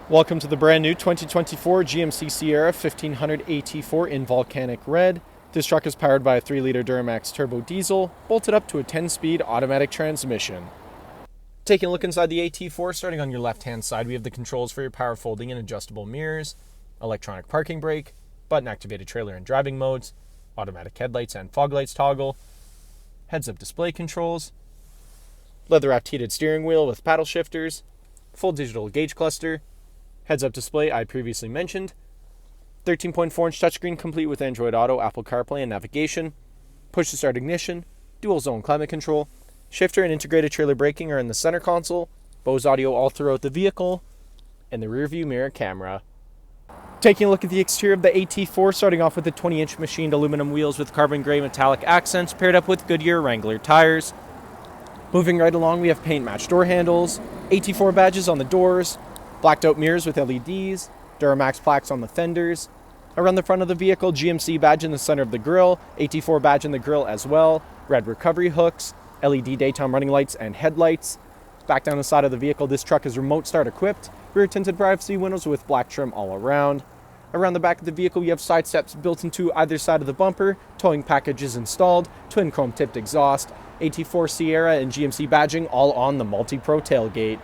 Welcome to the brand new 2024 GMC Sierra 1500 AT4 in volcanic red. This truck is powered by a 3-liter Duramax turbo diesel, bolted up to a 10-speed automatic transmission. Taking a look inside the AT4, starting on your left-hand side, we have the controls for your power folding and adjustable mirrors, electronic parking brake, button-activated trailer and driving modes, automatic headlights and fog lights toggle, heads-up display controls, leather-wrapped heated steering wheel with paddle shifters, full digital gauge cluster, heads-up display I previously mentioned, 13.4-inch touchscreen complete with Android Auto, Apple CarPlay, and navigation, push-to-start ignition, dual-zone climate control, shifter and integrated trailer braking are in the center console, Bose audio all throughout the vehicle, and the rear-view mirror camera. Taking a look at the exterior of the AT4, starting off with the 20-inch machined aluminum wheels with carbon gray metallic accents paired up with Goodyear Wrangler tires. Moving right along, we have paint-matched door handles, AT4 badges on the doors, blacked out mirrors with LEDs, Duramax plaques on the fenders. Around the front of the vehicle, GMC badge in the center of the grille, AT4 badge in the grille as well, red recovery hooks, LED daytime running lights and headlights. Back down the side of the vehicle, this truck is remote start equipped, rear tinted privacy windows with black trim all around. Around the back of the vehicle, you have side steps built into either side of the bumper, towing packages installed, twin chrome tipped exhaust, AT4 Sierra and GMC badging all on the MultiPro tailgate.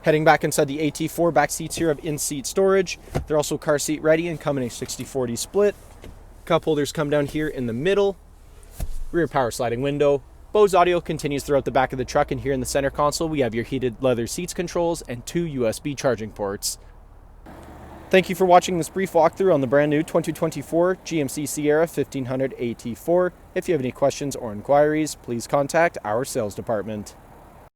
Heading back inside the AT4, back seats here have in-seat storage. They're also car seat ready and come in a 60-40 split. Cup holders come down here in the middle. Rear power sliding window. Bose audio continues throughout the back of the truck, and here in the center console we have your heated leather seats controls and 2 USB charging ports. Thank you for watching this brief walkthrough on the brand new 2024 GMC Sierra 1500 AT4. If you have any questions or inquiries, please contact our sales department.